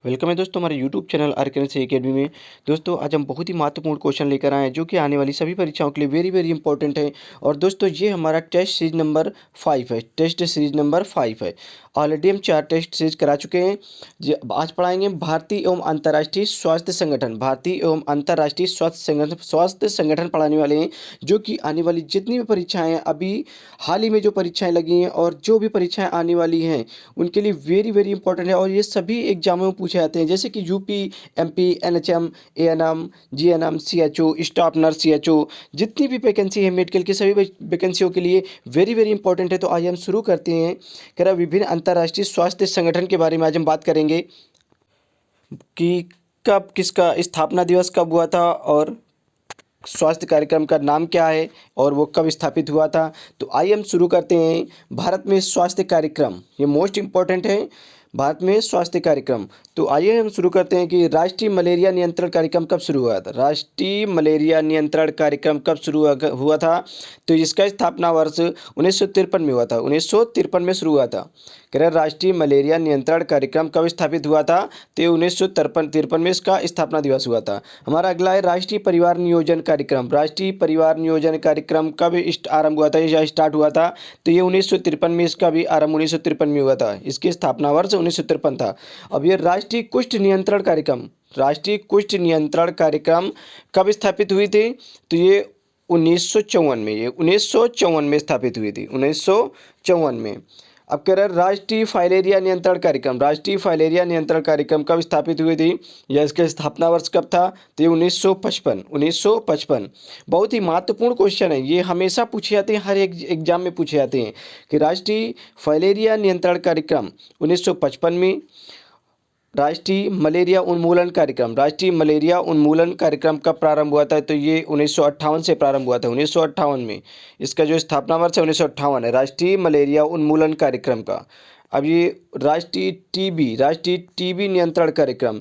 Welcome है दोस्तों हमारे यूट्यूब चैनल आर्कनेस एकेडमी में। दोस्तों आज हम बहुत ही महत्वपूर्ण क्वेश्चन लेकर आए हैं जो कि आने वाली सभी परीक्षाओं के लिए वेरी वेरी इंपॉर्टेंट है। और दोस्तों ये हमारा टेस्ट सीरीज नंबर 5 है। टेस्ट सीरीज नंबर 5 है। ऑलरेडी हम 4 टेस्ट सीरीज करा चुके हैं। आज पढ़ाएंगे भारतीय एवं अंतर्राष्ट्रीय स्वास्थ्य संगठन। भारतीय एवं अंतर्राष्ट्रीय स्वास्थ्य संगठन पढ़ाने वाले हैं, जो कि आने वाली जितनी भी परीक्षाएं हैं, अभी हाल ही में जो परीक्षाएं लगी हैं और जो भी परीक्षाएं आने वाली हैं उनके लिए वेरी वेरी इंपॉर्टेंट है। और ये सभी एग्जामों में पूछे जाते हैं, जैसे कि UP, MP, NHM, ANM, GNM, CHO, staff nurse, CHO, जितनी भी वैकेंसी है मेडिकल की सभी वैकेंसियों के लिए वेरी वेरी इंपॉर्टेंट है। तो आइए हम शुरू करते हैं। कह रहा विभिन्न अंतर्राष्ट्रीय स्वास्थ्य संगठन के बारे में आज हम बात करेंगे कि कब किसका स्थापना दिवस कब हुआ था और स्वास्थ्य कार्यक्रम का नाम क्या है और वो कब स्थापित हुआ था। तो आइए हम शुरू करते हैं। भारत में स्वास्थ्य कार्यक्रम, ये मोस्ट इम्पॉर्टेंट है। भारत में स्वास्थ्य कार्यक्रम, तो आइए हम शुरू करते हैं कि राष्ट्रीय मलेरिया नियंत्रण कार्यक्रम कब शुरू हुआ था। राष्ट्रीय मलेरिया नियंत्रण कार्यक्रम कब शुरू हुआ था। तो इसका स्थापना वर्ष 1953 में हुआ था। 1953 में शुरू हुआ था। कह रहे राष्ट्रीय मलेरिया नियंत्रण कार्यक्रम कब स्थापित हुआ था। तो 1953 में इसका स्थापना दिवस हुआ था। हमारा अगला है राष्ट्रीय परिवार नियोजन कार्यक्रम। राष्ट्रीय परिवार नियोजन कार्यक्रम कब आरंभ हुआ था या स्टार्ट हुआ था। तो ये 1953 में इसका भी आरंभ 1953 में हुआ था। इसकी स्थापना वर्ष 1953 था। अब ये राष्ट्रीय कुष्ठ नियंत्रण कार्यक्रम, राष्ट्रीय कुष्ठ नियंत्रण कार्यक्रम कब स्थापित हुई थी। तो ये 1954 में, ये 1954 में स्थापित हुई थी, 1954 में। अब कह रहे राष्ट्रीय फाइलेरिया नियंत्रण कार्यक्रम, राष्ट्रीय फाइलेरिया नियंत्रण कार्यक्रम कब स्थापित हुई थी या इसका स्थापना वर्ष कब था। तो ये 1955, 1955। बहुत ही महत्वपूर्ण क्वेश्चन है, ये हमेशा पूछे जाते हैं, हर एक एग्जाम में पूछे जाते हैं कि राष्ट्रीय फाइलेरिया नियंत्रण कार्यक्रम 1955 में। राष्ट्रीय मलेरिया उन्मूलन कार्यक्रम, राष्ट्रीय मलेरिया उन्मूलन कार्यक्रम कब प्रारंभ हुआ था। तो ये 1958 से प्रारंभ हुआ था, 1958 में। इसका जो स्थापना वर्ष है 1958 है, राष्ट्रीय मलेरिया उन्मूलन कार्यक्रम का। अब ये राष्ट्रीय टीबी नियंत्रण कार्यक्रम,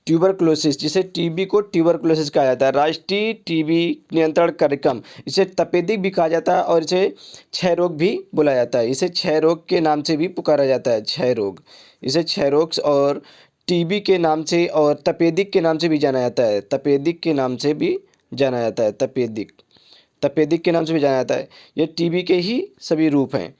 ट्यूबरक्लोसिस, जिसे टीबी को ट्यूबरक्लोसिस कहा जाता है, राष्ट्रीय टीबी नियंत्रण कार्यक्रम। इसे तपेदिक भी कहा जाता है और इसे क्षय रोग भी बुलाया जाता है। इसे क्षय रोग के नाम से भी पुकारा जाता है, क्षय रोग। इसे क्षय रोग और टीबी के नाम से और तपेदिक के नाम से भी जाना जाता है, तपेदिक के नाम से भी जाना जाता है, तपेदिक के नाम से भी जाना जाता है। ये टीबी के ही सभी रूप हैं।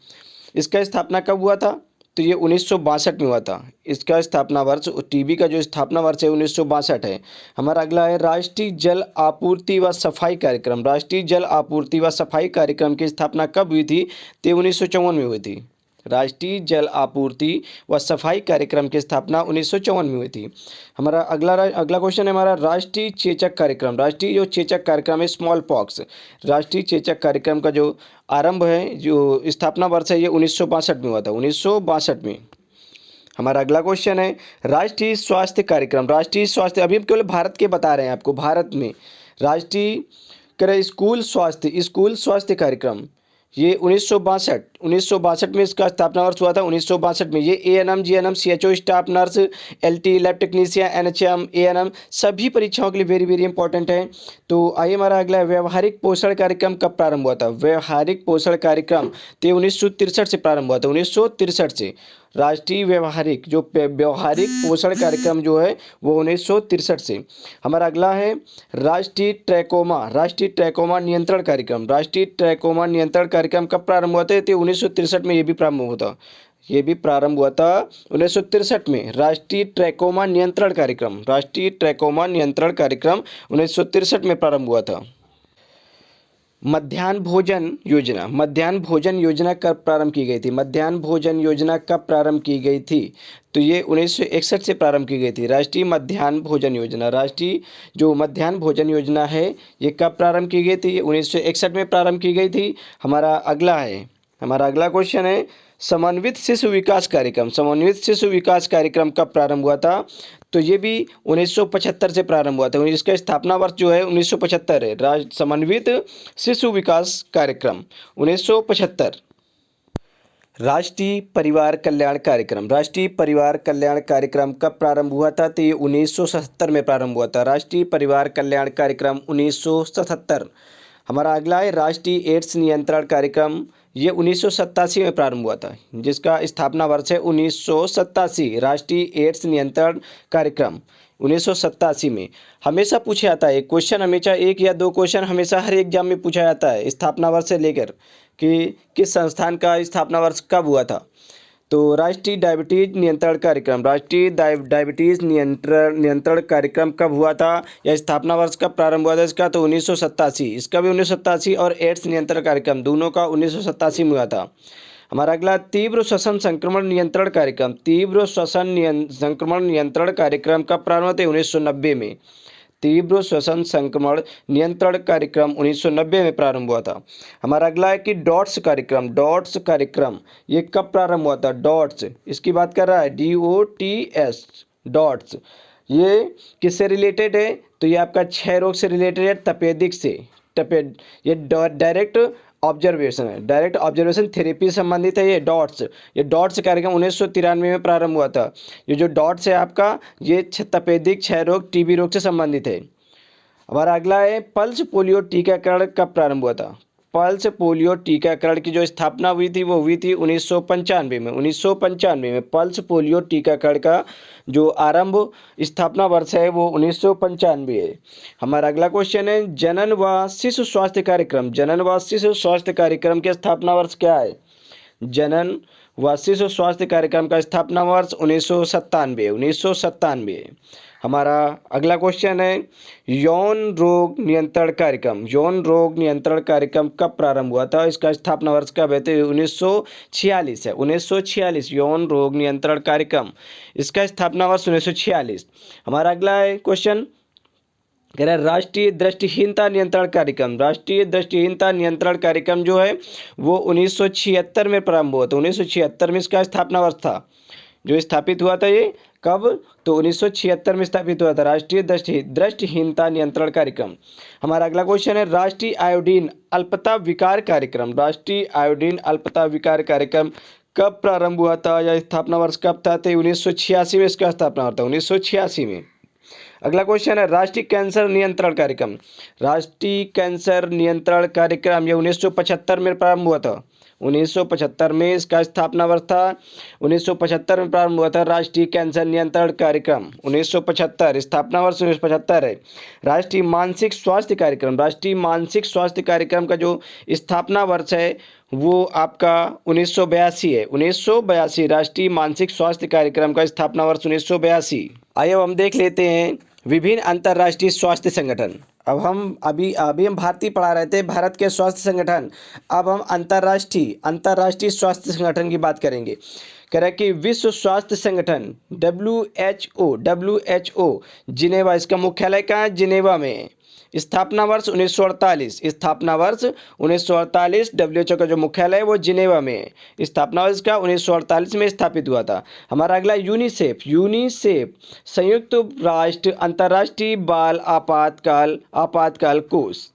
इसका स्थापना कब हुआ था। तो ये 1962 में हुआ था। इसका स्थापना वर्ष, टीबी का जो स्थापना वर्ष है 1962 है। हमारा अगला है राष्ट्रीय जल आपूर्ति व सफाई कार्यक्रम। राष्ट्रीय जल आपूर्ति व सफाई कार्यक्रम की स्थापना कब हुई थी। तो 1954 में हुई थी। राष्ट्रीय जल आपूर्ति व सफाई कार्यक्रम की स्थापना 1954 में हुई थी। हमारा अगला क्वेश्चन है हमारा राष्ट्रीय चेचक कार्यक्रम। राष्ट्रीय जो चेचक कार्यक्रम है, स्मॉल पॉक्स, राष्ट्रीय चेचक कार्यक्रम का जो आरंभ है, जो स्थापना वर्ष है, ये 1962 में हुआ था, 1962 में। हमारा अगला क्वेश्चन है राष्ट्रीय स्वास्थ्य कार्यक्रम। राष्ट्रीय स्वास्थ्य, अभी हम केवल भारत के बता रहे हैं आपको, भारत में राष्ट्रीय स्कूल स्वास्थ्य कार्यक्रम, ये 1962 में इसका स्थापना वर्ष हुआ था, 1962 में। ये ANM, GNM, CHO, staff nurse, LT, lab technician, NHM, ANM सभी परीक्षाओं के लिए वेरी वेरी इंपॉर्टेंट है। तो आइए हमारा अगला व्यावहारिक पोषण कार्यक्रम कब प्रारंभ हुआ था। व्यवहारिक पोषण कार्यक्रम तो 1963 से प्रारंभ हुआ था, 1963 से। राष्ट्रीय व्यवहारिक पोषण कार्यक्रम जो है वो 1963 से। हमारा अगला है राष्ट्रीय ट्रैकोमा नियंत्रण कार्यक्रम। राष्ट्रीय ट्रैकोमा नियंत्रण कार्यक्रम कब प्रारंभ हुआ था। तो 1963 में ये भी प्रारंभ हुआ था, 1963 में। राष्ट्रीय ट्रैकोमा नियंत्रण कार्यक्रम, राष्ट्रीय ट्रैकोमा नियंत्रण कार्यक्रम 1963 में प्रारंभ हुआ था। मध्याह्न भोजन योजना कब प्रारंभ की गई थी। मध्याह्न भोजन योजना कब प्रारंभ की गई थी। तो ये 1961 से प्रारंभ की गई थी। राष्ट्रीय मध्याह्न भोजन योजना, राष्ट्रीय जो मध्याह्न भोजन योजना है, ये कब प्रारंभ की गई थी। ये 1961 में प्रारंभ की गई थी। हमारा अगला क्वेश्चन है समन्वित शिशु विकास कार्यक्रम। समन्वित शिशु विकास कार्यक्रम कब प्रारंभ हुआ था। तो ये भी 1975 से प्रारंभ हुआ था। इसका स्थापना वर्ष जो है 1975 है। समन्वित शिशु विकास कार्यक्रम 1975। राष्ट्रीय परिवार कल्याण कार्यक्रम, राष्ट्रीय परिवार कल्याण कार्यक्रम कब प्रारंभ हुआ था। तो ये 1977 में प्रारंभ हुआ था। राष्ट्रीय परिवार कल्याण कार्यक्रम 1977। हमारा अगला है राष्ट्रीय एड्स नियंत्रण कार्यक्रम, ये 1987 में प्रारंभ हुआ था, जिसका स्थापना वर्ष है 1987। राष्ट्रीय एड्स नियंत्रण कार्यक्रम 1987 में। हमेशा पूछा जाता है क्वेश्चन, हमेशा एक या दो क्वेश्चन हमेशा हर एग्जाम में पूछा जाता है स्थापना वर्ष से लेकर कि किस संस्थान का स्थापना वर्ष कब हुआ था। तो राष्ट्रीय डायबिटीज नियंत्रण कार्यक्रम, राष्ट्रीय डायबिटीज नियंत्रण कार्यक्रम कब हुआ था या स्थापना वर्ष कब प्रारंभ हुआ था इसका, तो 1987। इसका भी 1987 और एड्स नियंत्रण कार्यक्रम दोनों का 1987 में हुआ था। हमारा अगला तीव्र श्वसन संक्रमण नियंत्रण कार्यक्रम, तीव्र श्वसन संक्रमण नियंत्रण कार्यक्रम कब प्रारंभ हुआ था, 1990 में। तीव्र श्वसन संक्रमण नियंत्रण कार्यक्रम 1990 में प्रारंभ हुआ था। हमारा अगला है कि डॉट्स कार्यक्रम, डॉट्स कार्यक्रम ये कब प्रारंभ हुआ था, डॉट्स इसकी बात कर रहा है, DOTS डॉट्स। ये किससे रिलेटेड है, तो ये आपका क्षय रोग से रिलेटेड है, तपेदिक से। ये डायरेक्ट ऑब्जर्वेशन है, डायरेक्ट ऑब्जर्वेशन थेरेपी से संबंधित है ये डॉट्स कार्यक्रम 1993 में प्रारंभ हुआ था। ये जो डॉट्स है आपका, ये तपेदिक, क्षय रोग, TB रोग से संबंधित है। हमारा अगला है पल्स पोलियो टीकाकरण कब प्रारंभ हुआ था। पल्स पोलियो टीकाकरण की जो स्थापना हुई थी वो हुई थी 1995 में। 1995 में पल्स पोलियो टीकाकरण का जो आरंभ स्थापना वर्ष है वो 1995 है। हमारा अगला क्वेश्चन है जनन व शिशु स्वास्थ्य कार्यक्रम, जनन व शिशु स्वास्थ्य कार्यक्रम की स्थापना वर्ष क्या है। जनन व शिशु स्वास्थ्य कार्यक्रम का स्थापना वर्ष 1997। हमारा अगला क्वेश्चन है यौन रोग नियंत्रण कार्यक्रम, यौन रोग नियंत्रण कार्यक्रम कब प्रारंभ हुआ था, इसका स्थापना वर्ष कब है, तो 1946 है। 1946 यौन रोग नियंत्रण कार्यक्रम, इसका स्थापना वर्ष 1946। हमारा अगला है क्वेश्चन कह रहा है राष्ट्रीय दृष्टिहीनता नियंत्रण कार्यक्रम, राष्ट्रीय दृष्टिहीनता नियंत्रण कार्यक्रम जो है वो 1976 में प्रारंभ हुआ था। 1976 में इसका स्थापना वर्ष था, जो स्थापित हुआ था ये कब, तो 1976 में स्थापित हुआ था राष्ट्रीय दृष्टिहीनता नियंत्रण कार्यक्रम। हमारा अगला क्वेश्चन है राष्ट्रीय आयोडीन अल्पता विकार कार्यक्रम, राष्ट्रीय आयोडीन अल्पता विकार कार्यक्रम कब प्रारंभ हुआ था या स्थापना वर्ष कब था, तो 1986 में इसका स्थापना हुआ था, 1986 में। अगला क्वेश्चन है राष्ट्रीय कैंसर नियंत्रण कार्यक्रम, राष्ट्रीय कैंसर नियंत्रण कार्यक्रम ये 1975 में प्रारंभ हुआ था। 1975 में इसका स्थापना वर्ष था, 1975 में प्रारंभ हुआ था राष्ट्रीय कैंसर नियंत्रण कार्यक्रम 1975, स्थापना वर्ष 1975 है। राष्ट्रीय मानसिक स्वास्थ्य कार्यक्रम, राष्ट्रीय मानसिक स्वास्थ्य कार्यक्रम का जो स्थापना वर्ष है वो आपका 1982 है। 1982 राष्ट्रीय मानसिक स्वास्थ्य कार्यक्रम का स्थापना वर्ष 1982। आइए हम देख लेते हैं विभिन्न अंतर्राष्ट्रीय स्वास्थ्य संगठन। अब हम अभी हम भारतीय पढ़ा रहे थे भारत के स्वास्थ्य संगठन, अब हम अंतर्राष्ट्रीय स्वास्थ्य संगठन की बात करेंगे। कह रहा है कि विश्व स्वास्थ्य संगठन WHO जिनेवा, इसका मुख्यालय कहाँ है, जिनेवा में। स्थापना वर्ष 1948, स्थापना वर्ष 1948, WHO का जो मुख्यालय है वो जिनेवा में, स्थापना वर्ष का 1948 में स्थापित हुआ था। हमारा अगला यूनिसेफ संयुक्त राष्ट्र अंतर्राष्ट्रीय बाल आपातकाल कोष,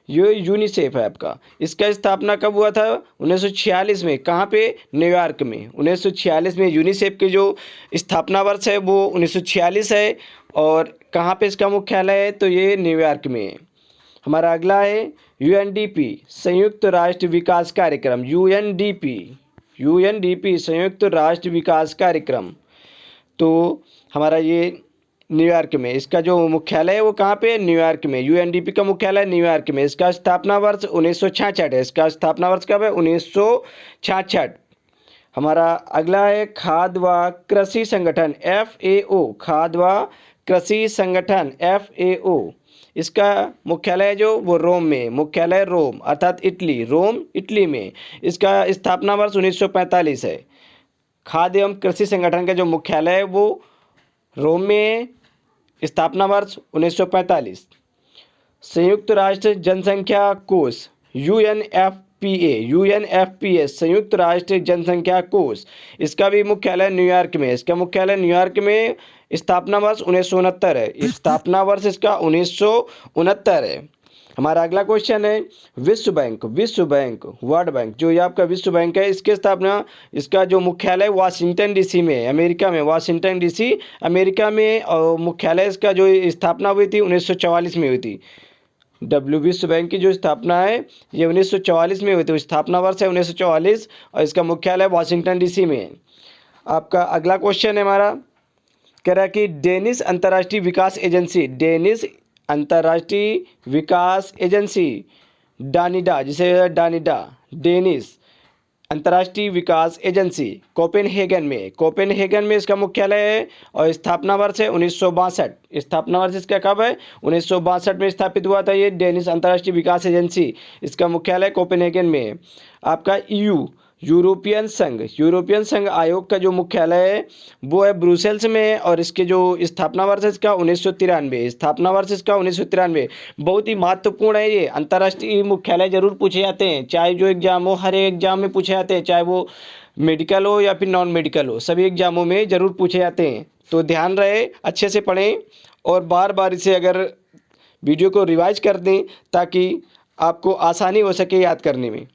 ये यूनिसेफ है आपका। इसका स्थापना कब हुआ था, 1946 में। कहाँ पे, न्यूयॉर्क में। 1946 में यूनिसेफ की जो स्थापना वर्ष है वो 1946 है, और कहाँ पे इसका मुख्यालय है, तो ये न्यूयॉर्क में है। हमारा अगला है UNDP संयुक्त राष्ट्र विकास कार्यक्रम, UNDP संयुक्त राष्ट्र विकास कार्यक्रम, तो हमारा ये न्यूयॉर्क में, इसका जो मुख्यालय है वो कहाँ पे, न्यूयॉर्क में। UNDP का मुख्यालय न्यूयॉर्क में। इसका स्थापना वर्ष 1966 है। इसका स्थापना वर्ष कब है, 1966। हमारा अगला है खाद्य व कृषि संगठन FAO, खाद्य व कृषि संगठन FAO, इसका मुख्यालय जो वो रोम में, मुख्यालय रोम अर्थात इटली, रोम इटली में। इसका स्थापना वर्ष 1945 है। खाद्य एवं कृषि संगठन का जो मुख्यालय है वो रोम में, स्थापना वर्ष 1945। संयुक्त राष्ट्र जनसंख्या कोष UNFPA संयुक्त राष्ट्र जनसंख्या कोष, इसका भी मुख्यालय न्यूयॉर्क में। इसका मुख्यालय न्यूयॉर्क में, स्थापना वर्ष 1969 है। स्थापना वर्ष इसका 1969 है। हमारा अगला क्वेश्चन है विश्व बैंक वर्ल्ड बैंक, जो ये आपका विश्व बैंक है, इसके स्थापना, इसका जो मुख्यालय वाशिंगटन DC में, अमेरिका में, वाशिंगटन DC अमेरिका में, और मुख्यालय इसका जो स्थापना हुई थी 1944 में हुई थी। विश्व बैंक की जो स्थापना है ये 1944 में हुई थी। स्थापना वर्ष है 1944 और इसका मुख्यालय वाशिंगटन डीसी में है। आपका अगला क्वेश्चन है हमारा, कह रहा है कि डेनिश अंतर्राष्ट्रीय विकास एजेंसी, डेनिश अंतर्राष्ट्रीय विकास एजेंसी डानिडा, जिसे डानिडा, डेनिश अंतर्राष्ट्रीय विकास एजेंसी कोपेनहेगन में इसका मुख्यालय है और स्थापना वर्ष है 1962। स्थापना वर्ष इसका कब है? 1962 में स्थापित हुआ था ये डेनिश अंतर्राष्ट्रीय विकास एजेंसी। इसका मुख्यालय कोपेनहेगन में है। आपका यूरोपियन संघ आयोग का जो मुख्यालय है वो है ब्रुसेल्स में है और इसके जो स्थापना वर्ष है इसका 1993। स्थापना वर्ष इसका 1993। बहुत ही महत्वपूर्ण है ये। अंतर्राष्ट्रीय मुख्यालय जरूर पूछे जाते हैं, चाहे जो एग्जाम हो, हर एग्जाम में पूछे जाते हैं, चाहे वो मेडिकल हो या फिर नॉन मेडिकल हो, सभी एग्जामों में ज़रूर पूछे जाते हैं। तो ध्यान रहे, अच्छे से पढ़ें और बार बार इसे अगर वीडियो को रिवाइज कर दें ताकि आपको आसानी हो सके याद करने में।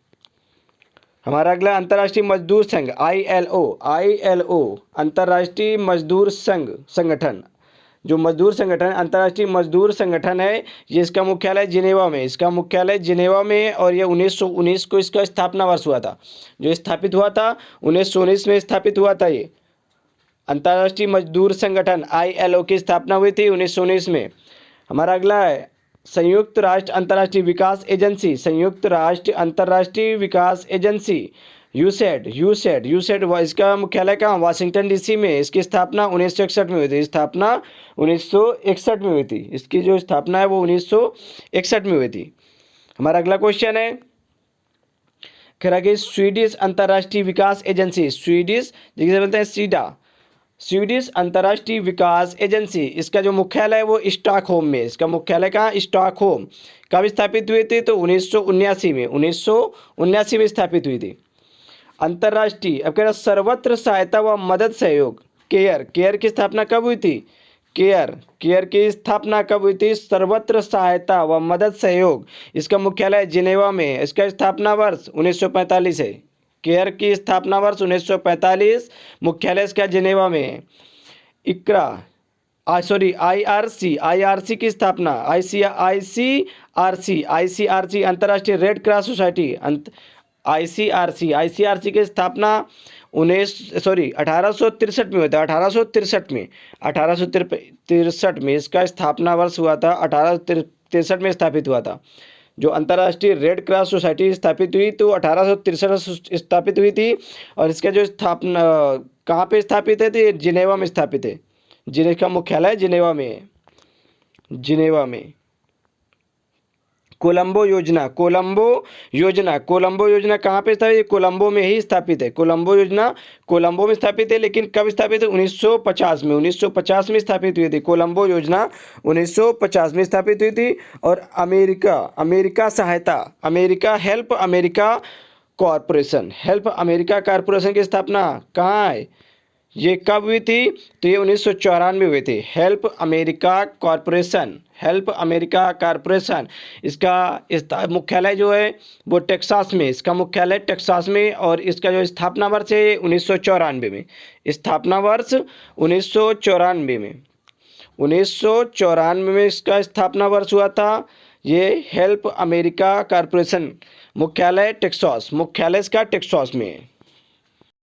हमारा अगला अंतर्राष्ट्रीय मजदूर संघ ILO अंतर्राष्ट्रीय मजदूर संगठन, जो मजदूर संगठन अंतर्राष्ट्रीय मजदूर संगठन है, ये इसका मुख्यालय जिनेवा में, इसका मुख्यालय जिनेवा में है और ये 1919 को इसका स्थापना वर्ष हुआ था। जो स्थापित हुआ था 1919 में स्थापित हुआ था। ये अंतर्राष्ट्रीय मजदूर संगठन ILO की स्थापना हुई थी 1919 में। हमारा अगला है संयुक्त राष्ट्र अंतर्राष्ट्रीय विकास एजेंसी, संयुक्त राष्ट्र अंतर्राष्ट्रीय विकास एजेंसी यूसेड, इसका मुख्यालय कहाँ? वाशिंगटन डीसी में। इसकी स्थापना 1961 में हुई थी। स्थापना 1961 में हुई थी। इसकी जो स्थापना है वो 1961 में हुई थी। हमारा अगला क्वेश्चन है, कह रहा कि स्वीडिश अंतर्राष्ट्रीय विकास एजेंसी, स्वीडिश जिसे बोलते हैं सीडा, स्वीडिश अंतर्राष्ट्रीय विकास एजेंसी, इसका जो मुख्यालय है वो स्टॉकहोम में। इसका मुख्यालय कहाँ? स्टॉकहोम। कब स्थापित हुई थी? तो 1979 में, 1979 में स्थापित हुई थी। अंतर्राष्ट्रीय, अब कह रहा सर्वत्र सहायता व मदद सहयोग, केयर की स्थापना कब हुई थी? केयर की स्थापना कब हुई थी? सर्वत्र सहायता व मदद सहयोग, इसका मुख्यालय जिनेवा में। इसका स्थापना वर्ष 1945 है। केयर की स्थापना वर्ष 1945, मुख्यालय इसका जिनेवा में है। IRC की स्थापना, ICRC अंतर्राष्ट्रीय रेड क्रॉस सोसाइटी, ICRC की स्थापना 1863 में हुआ था। 1863 में इसका स्थापना वर्ष हुआ था। 1863 में स्थापित हुआ था। जो अंतर्राष्ट्रीय रेड क्रॉस सोसाइटी स्थापित हुई तो 1863 स्थापित हुई थी और इसका जो स्थापना कहाँ पे स्थापित है? तो जिनेवा में स्थापित है। जिसका मुख्यालय जिनेवा में है, जिनेवा में। कोलंबो योजना कहाँ पे स्थापित है? कोलंबो में ही स्थापित है। कोलंबो योजना कोलंबो में स्थापित है, लेकिन कब स्थापित है? 1950 में। 1950 में स्थापित हुई थी। कोलंबो योजना 1950 में स्थापित हुई थी। और अमेरिका सहायता, हेल्प अमेरिका कॉरपोरेशन की स्थापना कहाँ है? ये कब हुई थी? तो ये 1994 में हुई थी। हेल्प अमेरिका कॉरपोरेशन, इसका मुख्यालय जो है वो टेक्सास में। इसका मुख्यालय टेक्सास में और इसका जो स्थापना वर्ष है 1994 में। स्थापना वर्ष 1994 में। 1994 में इसका स्थापना वर्ष हुआ था। ये हेल्प अमेरिका कॉरपोरेशन, मुख्यालय इसका टेक्सास में है।